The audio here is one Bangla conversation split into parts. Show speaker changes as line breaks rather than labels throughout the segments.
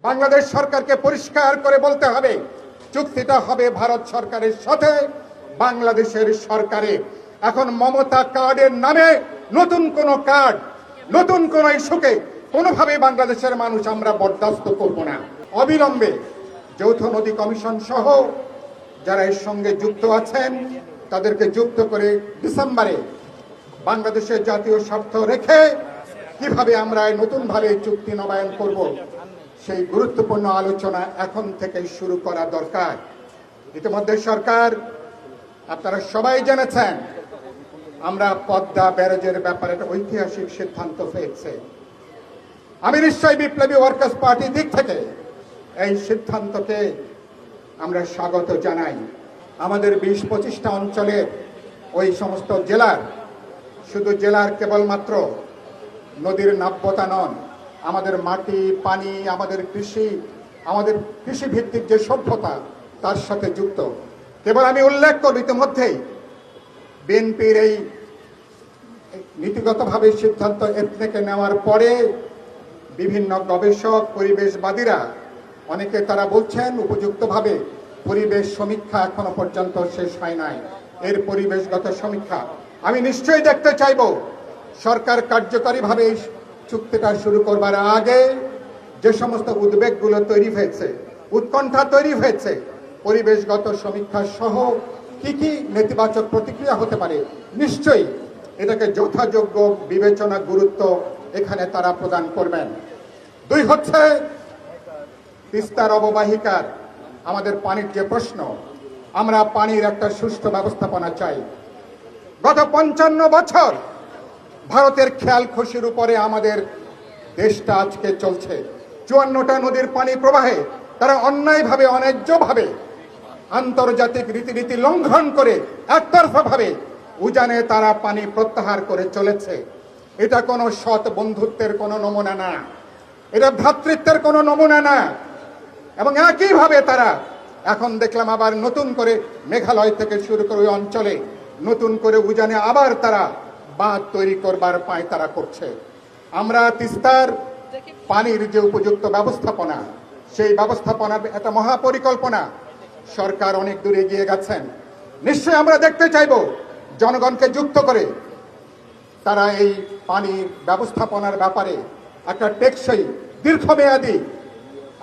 বাংলাদেশ সরকারকে পরিষ্কার করে বলতে হবে চুক্তিটা হবে ভারত সরকারের সাথে বাংলাদেশের সরকারে। এখন মমতা কার্ডের নামে নতুন কোন কার্ড, নতুন কোন ইস্যুকে কোনোভাবে বাংলাদেশের মানুষ আমরা বরদাস্ত করব না। অবিলম্বে যৌথ নদী কমিশন সহ যারা এর সঙ্গে যুক্ত আছেন তাদেরকে যুক্ত করে ডিসেম্বরে বাংলাদেশের জাতীয় স্বার্থ রেখে কিভাবে আমরা নতুনভাবে চুক্তি নবায়ন করব সেই গুরুত্বপূর্ণ আলোচনা এখন থেকে শুরু করা দরকার। ইতিমধ্যে সরকার, আপনারা সবাই জেনেছেন, আমরা পদ্মা ব্যারেজের ব্যাপারে একটা ঐতিহাসিক সিদ্ধান্ত হয়েছে। আমি নিশ্চয়ই বিপ্লবী ওয়ার্কার্স পার্টির দিক থেকে এই সিদ্ধান্তকে আমরা স্বাগত জানাই। আমাদের 20-25টা অঞ্চলের ওই সমস্ত জেলার, শুধু জেলার কেবলমাত্র নদীর নাব্যতা নন, আমাদের মাটি, পানি, আমাদের কৃষি ভিত্তিক যে সভ্যতা তার সাথে যুক্ত। কেবল আমি উল্লেখ করব, ইতিমধ্যেই বিএনপির এই নীতিগতভাবে সিদ্ধান্ত থেকে নেওয়ার পরে বিভিন্ন গবেষক, পরিবেশবাদীরা অনেকে তারা বলছেন উপযুক্তভাবে পরিবেশ সমীক্ষা এখনো পর্যন্ত শেষ হয় নাই। এর পরিবেশগত সমীক্ষা আমি নিশ্চয়ই দেখতে চাইব। সরকার কার্যকরীভাবে এই চুক্তিটা শুরু করবার আগে যে সমস্ত উদ্বেগগুলো তৈরি হয়েছে, উৎকণ্ঠা তৈরি হয়েছে, পরিবেশগত সমীক্ষা সহ কি কি নেতিবাচক প্রতিক্রিয়া হতে পারে, নিশ্চয়ই এটাকে যথাযোগ্য বিবেচনা, গুরুত্ব এখানে তারা প্রদান করবেন। দুই হচ্ছে তিস্তার অববাহিকার আমাদের পানির যে প্রশ্ন, আমরা পানির একটা সুষ্ঠু ব্যবস্থাপনা চাই। গত 55 বছর ভারতের খেয়াল খুশির উপরে আমাদের দেশটা আজকে চলছে। 54টা নদীর পানি প্রবাহে তারা অন্যায়ভাবে, অন্যায্যভাবে, আন্তর্জাতিক রীতিনীতি লঙ্ঘন করে একতরফাভাবে উজানে তারা পানি প্রত্যাহার করে চলেছে। এটা কোনো সৎ বন্ধুত্বের কোনো নমুনা না, এটা ভ্রাতৃত্বের কোনো নমুনা না। এবং একইভাবে তারা এখন দেখলাম আবার নতুন করে মেঘালয় থেকে শুরু করে ওই অঞ্চলে নতুন করে উজানে আবার তারা বাঁধ তৈরি করবার পায় তারা করছে। আমরা তিস্তার পানির যে উপযুক্ত ব্যবস্থাপনা, সেই ব্যবস্থাপনার একটা মহাপরিকল্পনা সরকার অনেক দূরে এগিয়ে গেছেন। নিশ্চয়ই আমরা দেখতে চাইব জনগণকে যুক্ত করে তারা এই পানির ব্যবস্থাপনার ব্যাপারে একটা টেকসই, দীর্ঘমেয়াদী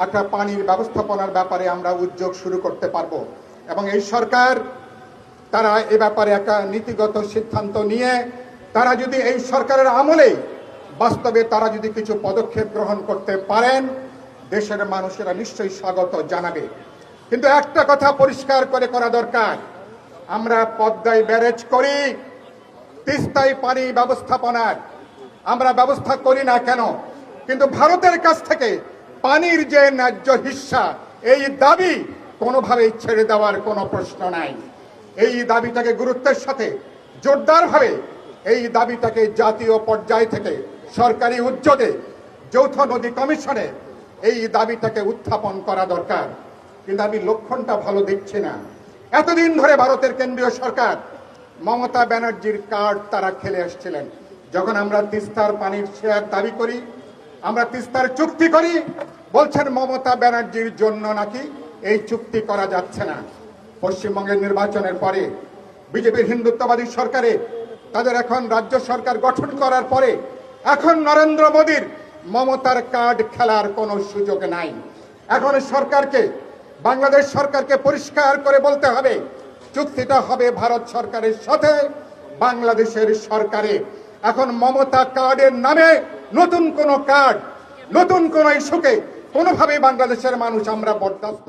একটা পানির ব্যবস্থাপনার ব্যাপারে আমরা উদ্যোগ শুরু করতে পারবো। এবং এই সরকার তারা এ ব্যাপারে একটা নীতিগত সিদ্ধান্ত নিয়ে তারা যদি এই সরকারের আমলে বাস্তবে তারা যদি কিছু পদক্ষেপ গ্রহণ করতে পারেন, দেশের মানুষেরা নিশ্চয়ই স্বাগত জানাবে। কিন্তু একটা কথা পরিষ্কার করে করা দরকার, আমরা পদ্মায় ব্যারেজ করি, তিস্তায় পানি ব্যবস্থাপনার আমরা ব্যবস্থা করি না কেন, কিন্তু ভারতের কাছ থেকে পানির যে ন্যায্য হিস্সা, এই দাবি কোনোভাবেই ছেড়ে দেওয়ার কোনো প্রশ্ন নাই। এই দাবিটাকে গুরুত্বের সাথে জোরদারভাবে এই দাবিটাকে জাতীয় পর্যায় থেকে সরকারি উদ্যোগে যৌথ নদী কমিশনে এই দাবিটাকে উত্থাপন করা দরকার। কিন্তু আমি লক্ষণটা ভালো দেখছি না। এতদিন ধরে ভারতের কেন্দ্রীয় সরকার মমতা ব্যানার্জির কার্ড তারা খেলে আসছিলেন। যখন আমরা তিস্তার পানির শেয়ার দাবি করি, আমরা তিস্তার চুক্তি করি, বলছেন মমতা ব্যানার্জির জন্য নাকি এই চুক্তি করা যাচ্ছে না। পশ্চিমবঙ্গের নির্বাচনের পরে বিজেপির হিন্দুত্ববাদী সরকারে তাদের এখন রাজ্য সরকার গঠন করার পরে এখন নরেন্দ্র মোদীর মমতার কার্ড খেলার কোনো সুযোগ নাই। এখন সরকারকে, বাংলাদেশ সরকারকে পরিষ্কার করে বলতে হবে চুক্তিটা হবে ভারত সরকারের সাথে বাংলাদেশের সরকারে। এখন মমতা কার্ডের নামে নতুন কোন কার্ড, নতুন কোন ইস্যুকে কোনোভাবে বাংলাদেশের মানুষ আমরা বরদাস্ত